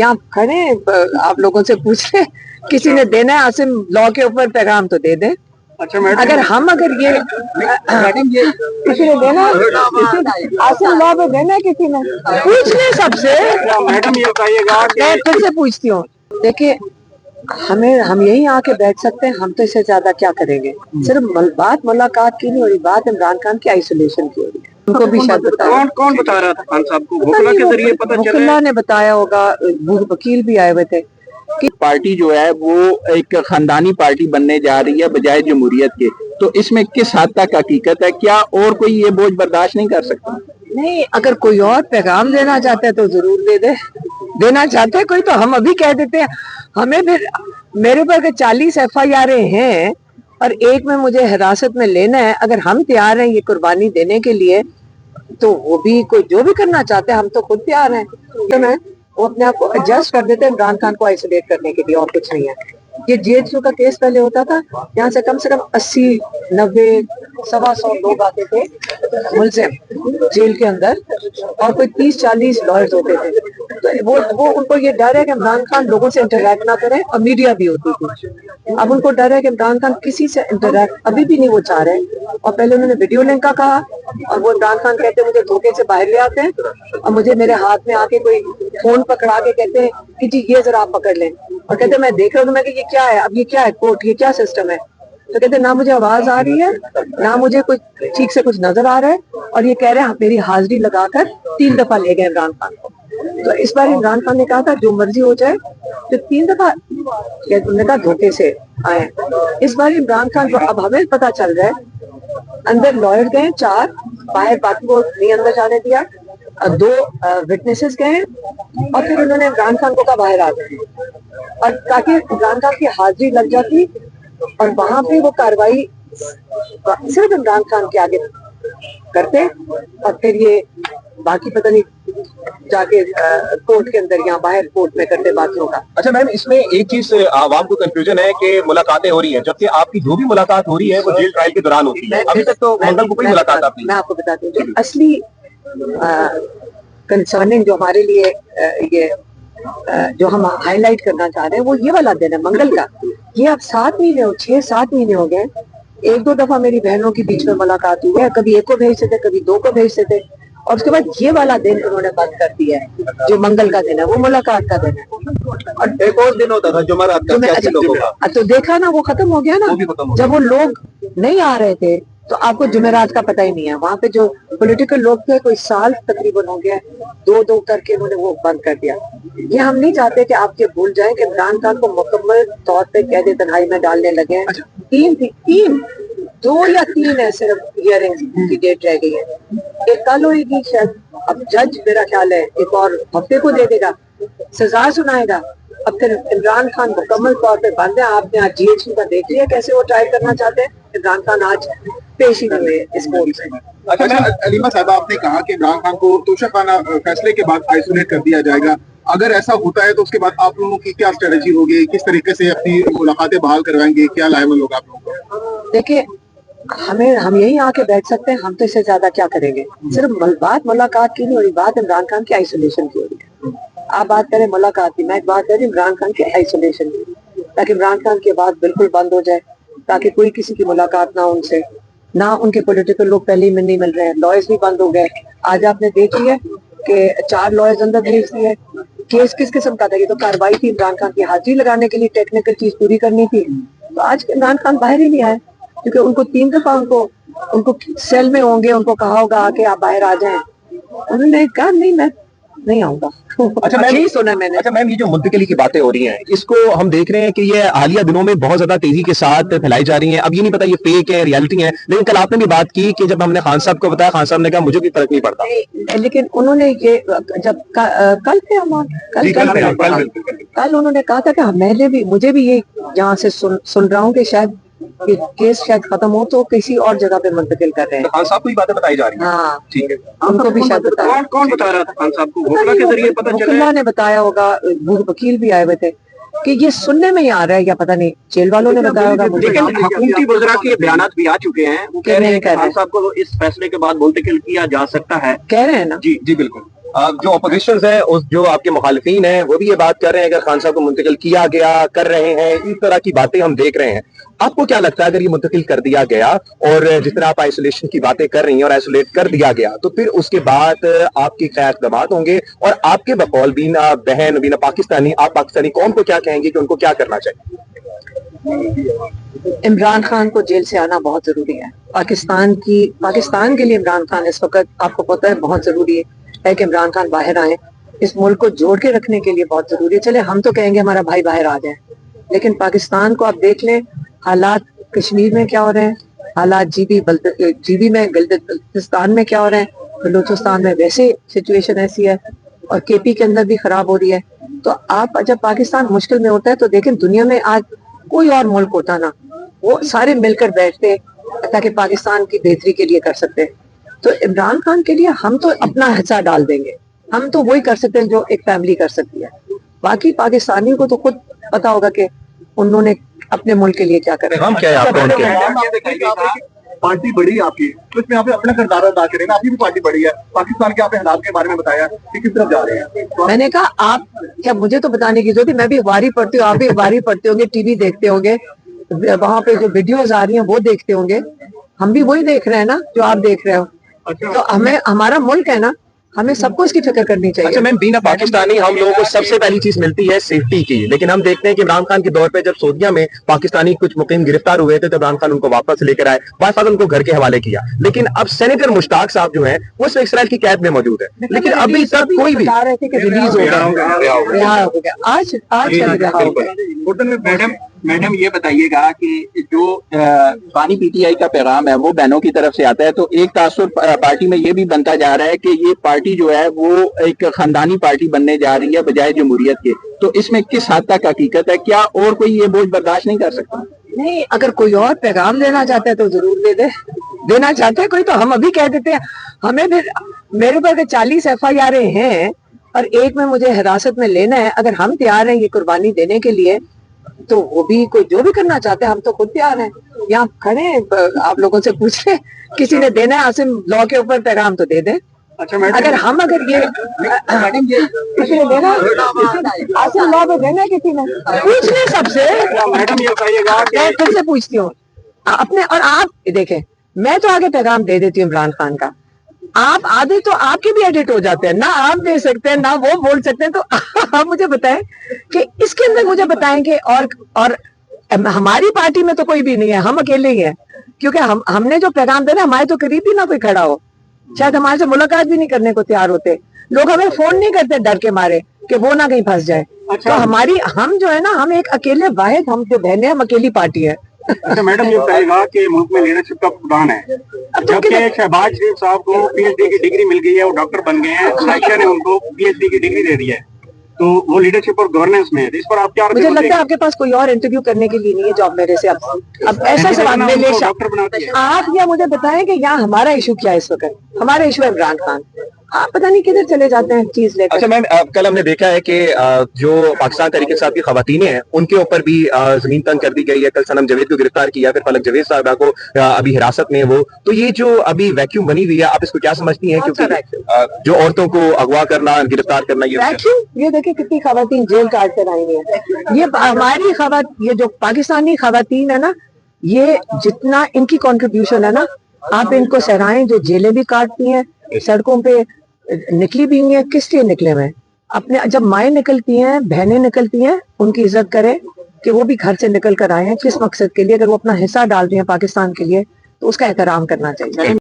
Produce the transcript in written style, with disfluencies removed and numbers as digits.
यहाँ खड़े आप लोगों से पूछ रहे किसी ने देना है आसिम लॉ के ऊपर पैगाम तो दे दे। अच्छा मैडम, अगर ये किसी ने देना आसिम लॉ पे देना है किसी ने पूछ ले सबसे। मैडम ये बताइएगा मैं फिर से पूछती हूँ, देखिए हम यही आके बैठ सकते हैं, हम तो इससे ज्यादा क्या करेंगे। सिर्फ बात मुलाकात की नहीं हो रही, बात इमरान खान के आइसोलेशन की हो रही है। उनको भी शायद कौन बता रहा था खान साहब को? वकीला के जरिए पता चला? वकीला ने बताया होगा, वकील भी आए हुए थे कि पार्टी जो है वो एक खानदानी पार्टी बनने जा रही है बजाय जमहूरियत के, तो इसमें किस हद तक हकीकत है? क्या और कोई ये बोझ बर्दाश्त नहीं कर सकता? नहीं, अगर कोई और पैगाम देना चाहता है तो जरूर दे दे। देना चाहते हैं कोई तो हम अभी कह देते हैं। हमें फिर मेरे ऊपर 40 FIR हैं और एक में मुझे हिरासत में लेना है। अगर हम तैयार हैं ये कुर्बानी देने के लिए तो वो भी कोई जो भी करना चाहते हैं, हम तो खुद तैयार हैं। तो मैं वो अपने आप को एडजस्ट कर देते हैं इमरान खान को आइसोलेट करने के लिए, और कुछ नहीं है। ये GHQ का केस पहले होता था, यहाँ से कम 80, 90, 125 लोग आते थे मुलजिम जेल के अंदर, और कोई 30-40 लॉयर्स होते थे। तो वो उनको ये डर है कि इमरान खान लोगों से इंटरैक्ट ना करें, और मीडिया भी होती थी। अब उनको डर है कि इमरान खान किसी से इंटरैक्ट अभी भी नहीं वो चाह रहे। और पहले उन्होंने वीडियो लिंक का कहा, और वो इमरान खान कहते हैं मुझे धोखे से बाहर ले आते हैं, और मुझे मेरे हाथ में आके कोई फोन पकड़ा के कहते हैं कि जी ये जरा आप पकड़ लें, और कहते हैं मैं देख रहा हूँ। मैं कि ये क्या है, अब ये क्या है कोर्ट, ये क्या सिस्टम है? तो कहते ना मुझे आवाज आ रही है, ना मुझे कुछ ठीक से कुछ नजर आ रहा है, और ये कह रहे हैं मेरी हाजिरी लगाकर 3 दफा ले गए इमरान खान को। तो इस बार इमरान खान ने कहा था जो मर्जी हो जाए, तो 3 दफा उन्होंने कहा धोखे से आए। इस बार इमरान खान को अब हमें पता चल रहा है, अंदर लॉयर गए 4, बाहर बाकी को नहीं अंदर जाने दिया, 2 विटनेसेस गए, और फिर उन्होंने इमरान खान को कहा बाहर आ गए, और ताकि इमरान खान की हाजिरी लग जाती और वहां पे वो कार्रवाई सिर्फ इमरान खान के आगे करते, और फिर ये बाकी पता नहीं जाके कोर्ट के अंदर या बाहर कोर्ट में करते बाकियों का। अच्छा मैम, इसमें एक चीज आवाम को कंफ्यूजन है कि मुलाकातें हो रही हैं, जबकि आपकी जो भी मुलाकात हो रही है वो जेल ट्रायल के दौरान होती है। अभी तक तो मंगल को कोई मुलाकात आपकी। मैं आपको बताती हूँ, जो असली कंसर्निंग जो हमारे लिए ये जो हम हाईलाइट करना चाह रहे हैं वो ये वाला दिन है मंगल का। ये अब 7 महीने 6-7 महीने हो गए, 1-2 दफा मेरी बहनों के बीच में मुलाकात हुई है, कभी एक को भेजते थे, कभी 2 को भेजते थे, और उसके बाद ये वाला दिन उन्होंने बंद कर दिया है। जो मंगल का दिन है वो मुलाकात का दिन है, और एक और दिन होता था जुमेरात का, 80 लोगों का। तो देखा ना, वो खत्म हो गया ना। जब वो लोग नहीं आ रहे थे तो आपको जुमेरात का पता ही नहीं है। वहाँ पे जो पॉलिटिकल लोग थे, कोई साल तकरीबन हो गया, 2-2 करके उन्होंने वो बंद कर दिया। ये हम नहीं चाहते कि आप ये भूल जाएं कि इमरान खान को मुकम्मल तौर पे कैद तन्हाई में डालने लगे हैं। 2 या 3 है सिर्फ हियरिंग की डेट रह गई है। एक कल होगी शायद, अब जज मेरा ख्याल है एक और हफ्ते को दे देगा, सजा सुनाएगा। अब फिर इमरान खान मुकम्मल तौर पे बंद है। आपने आज GHQ का देख लिया कैसे वो ट्राई करना चाहते हैं। इमरान खान आज पेश ही हुए इस कोर्ट में। अच्छा अलीमा साहब, आपने कहा कि इमरान खान को तोशाखाना फैसले के बाद आइसोलेट कर दिया जाएगा। अगर ऐसा होता है तो उसके बाद आप लोगों की क्या स्ट्रेटेजी होगी, किस तरीके से अपनी मुलाकातें बहाल करवाएंगे, क्या लायमल होगा आप लोगों को? देखिए हम यही आके बैठ सकते हैं, हम तो इससे ज्यादा क्या करेंगे। सिर्फ बात मुलाकात की नहीं हो रही, बात इमरान खान के आइसोलेशन की हो रही है। आप बात करें मुलाकात की, मैं बात करें इमरान खान के आइसोलेशन की, ताकि इमरान खान की बात बिल्कुल बंद हो जाए, ताकि कोई किसी की मुलाकात ना उनसे, ना उनके पॉलिटिकल लोग पहले ही नहीं मिल रहे हैं, लॉयर्स भी बंद हो गए। आज आपने देख लिया कि 4 लॉयर्स अंदर भेज दिए। केस किस किस्म का था? ये तो कार्रवाई थी इमरान खान की हाजिरी लगाने के लिए, टेक्निकल चीज पूरी करनी थी। तो आज इमरान खान बाहर ही नहीं आए, क्योंकि उनको 3 दफा उनको सेल में होंगे, उनको कहा होगा आके आप बाहर आ जाएं। उन्होंने कहा नहीं, मैं नहीं आऊंगा। अच्छा मैम, यही सुना मैंने। अच्छा मैम, ये जो मुंतकिली की बातें हो रही हैं, इसको हम देख रहे हैं कि ये हालिया दिनों में बहुत ज्यादा तेजी के साथ फैलाई जा रही हैं। अब ये नहीं पता ये फेक है रियलिटी है, लेकिन कल आपने भी बात की कि जब हमने खान साहब को बताया, खान साहब ने कहा मुझे भी फर्क नहीं पड़ता। लेकिन उन्होंने ये जब कल थे हम कल उन्होंने कहा था कि मुझे भी ये यहाँ से सुन रहा हूँ कि शायद कि केस शायद खत्म हो तो किसी और जगह पे मुंतकिल कर रहे हैं। तो खान साहब को ही बातें बताई जा रही हैं। हाँ ठीक है, उनको भी शायद बताया। कौन बता रहा था खान साहब को? वकीला के जरिए पता चला? वकीला ने बताया होगा, वकील भी आए हुए थे, कि ये सुनने में ही आ रहा है, या पता नहीं जेल वालों ने बताया होगा। लेकिन हुकूमती वज़रा के बयानात भी आ चुके हैं, वो कह रहे हैं कि खान साहब को इस फैसले के बाद मुंतकिल किया जा सकता है। कह रहे हैं ना? जी बिल्कुल। जो अपोजिशन है, उस जो आपके मुखालिफिन हैं, वो भी ये बात कर रहे हैं अगर खान साहब को मुंतकिल किया गया, कर रहे हैं, इस तरह की बातें हम देख रहे हैं। आपको क्या लगता है अगर ये मुंतकिल कर दिया गया और जिस तरह आप आइसोलेशन की बातें कर रही हैं और आइसोलेट कर दिया गया, तो फिर उसके बाद आपके क्या इक़दामात होंगे और आपके बकौल बीना बहन बीना पाकिस्तानी, आप पाकिस्तानी कौम को क्या कहेंगे कि उनको क्या करना चाहिए? इमरान खान को जेल से आना बहुत जरूरी है। पाकिस्तान के लिए इमरान खान इस वक्त आपको पता है बहुत जरूरी है कि इमरान खान बाहर आए। इस मुल्क को जोड़ के रखने के लिए बहुत जरूरी है। चले हम तो कहेंगे हमारा भाई बाहर आ जाए, लेकिन पाकिस्तान को आप देख लें, हालात कश्मीर में क्या हो रहे हैं, हालात जीबी में बल्तिस्तान में क्या हो रहे हैं, बलूचिस्तान में वैसे सिचुएशन ऐसी है और केपी के अंदर भी खराब हो रही है। तो आप जब पाकिस्तान मुश्किल में होता है तो देखें दुनिया में आज कोई और मुल्क होता ना, वो सारे मिलकर बैठते ताकि पाकिस्तान की बेहतरी के लिए कर सकते। तो इमरान खान के लिए हम तो अपना हिस्सा डाल देंगे, हम तो वही कर सकते हैं जो एक फैमिली कर सकती है। बाकी पाकिस्तानियों को तो खुद पता होगा कि उन्होंने अपने मुल्क के लिए क्या करें। हम क्या है आपको उनके पार्टी बड़ी है आपकी, तो इसमें आप अपना किरदार अदा करें ना। आपकी भी पार्टी बड़ी है, पाकिस्तान के आपने हालात के बारे में बताया कि किस तरफ जा रहे हैं। मैंने कहा आप क्या मुझे तो बताने की जरूरत है, मैं भी अखबारी पढ़ती हूँ, आप भी अखबारी पढ़ते होंगे, टीवी देखते होंगे, वहां पे जो वीडियोस आ रही हैं वो देखते होंगे, हम भी वही देख रहे हैं ना जो आप देख रहे हो। तो हमें हमारा मुल्क है ना, हमें सबको इसकी फिक्र करनी चाहिए। अच्छा मैम, बीना पाकिस्तानी हम लोगों को सबसे पहली चीज मिलती है सेफ्टी की, लेकिन हम देखते हैं कि इमरान खान के दौर पे जब सऊदीया में पाकिस्तानी कुछ मुकीम गिरफ्तार हुए थे तो इमरान खान उनको वापस लेकर आए, बाद उनको घर के हवाले किया। लेकिन अब सेनेटर मुश्ताक साहब जो हैं वो सिर्फ इसराइल की कैद में मौजूद है, लेकिन अभी तक कोई भी रिलीज हो गया, आज मैडम ये बताइएगा कि जो पानी पीटीआई का पैगाम है वो बहनों की तरफ से आता है, तो एक तासुर पार्टी में ये भी बनता जा रहा है कि ये पार्टी जो है वो एक खानदानी पार्टी बनने जा रही है बजाय जमहूरियत के। तो इसमें किस हद तक हकीकत है, क्या और कोई ये बोझ बर्दाश्त नहीं कर सकता? नहीं, अगर कोई और पैगाम देना चाहता है तो जरूर देना चाहते हैं कोई तो हम अभी कह देते हैं। हमें फिर मेरे ऊपर 40 FIR हैं और एक में मुझे हिरासत में लेना है। अगर हम तैयार हैं ये कुर्बानी देने के लिए तो वो भी कोई जो भी करना चाहते हैं हम तो खुद तैयार हैं। यहाँ खड़े हैं, आप लोगों से पूछ ले, किसी ने देना है आसिम लॉ के ऊपर पैगाम तो दे दे। अच्छा अगर ये किसी ने देना आसिम लॉ पे देना है, किसी ने पूछ ले सबसे। मैडम ये बताइएगा मैं फिर से पूछती हूँ अपने, और आप देखें मैं तो आगे पैगाम दे देती हूँ इमरान खान का, आप आधे तो आपके भी एडिट हो जाते हैं ना, आप दे सकते हैं ना वो बोल सकते हैं। तो आप मुझे बताएं कि इसके अंदर मुझे बताएंगे और हमारी पार्टी में तो कोई भी नहीं है, हम अकेले ही हैं, क्योंकि हमने जो पैगाम देना हमारे तो करीब ही ना कोई खड़ा हो, शायद हमारे से मुलाकात भी नहीं करने को तैयार होते लोग, हमें फोन नहीं करते डर के मारे कि वो ना कहीं फंस जाए। तो हम जो है ना, हम एक अकेले वाहिद, हम जो बहने हम अकेली पार्टी है। अच्छा मैडम ये बताइएगा कि मुल्क में लीडरशिप का फुकदान है, जबकि शहबाज शरीफ साहब को PhD की डिग्री मिल गई है, वो डॉक्टर बन गए हैं, साइकिया ने उनको PhD की डिग्री दे दी है, तो वो लीडरशिप और गवर्नेंस में है। इस पर आप क्या? मुझे लगता है आपके पास कोई और इंटरव्यू करने के लिए नहीं है जो आप मेरे से अब ऐसा सवाल आप या मुझे बताएं कि यहाँ हमारा इशू क्या है इस वक्त। हमारा इशू है इमरान खान, आप पता नहीं किधर चले जाते हैं चीज लेकर। अच्छा मैम, कल हमने देखा है कि जो पाकिस्तान तहरीक इंसाफ की खवातीनें हैं उनके ऊपर भी जमीन तंग कर दी गई है। कल सनम जावेद को गिरफ्तार किया, फिर फलक जावेद साहबा को अभी हिरासत में वो, तो ये जो अभी वैक्यूम बनी हुई है आप इसको क्या समझती हैं? क्योंकि जो औरतों को अगवा करना, गिरफ्तार करना, ये देखिए कितनी खवातीन जेल काट कर आई है। ये हमारी ये जो पाकिस्तानी खवातीन है ना, ये जितना इनकी कंट्रीब्यूशन है ना, आप इनको सराहें, जो जेलें भी काटती हैं, सड़कों पे निकली भी हुई है, किस लिए निकले हुए? अपने जब माएँ निकलती हैं, बहनें निकलती हैं, उनकी इज्जत करें कि वो भी घर से निकल कर आए हैं, किस मकसद के लिए। अगर वो अपना हिस्सा डाल रही हैं पाकिस्तान के लिए तो उसका एहतराम करना चाहिए।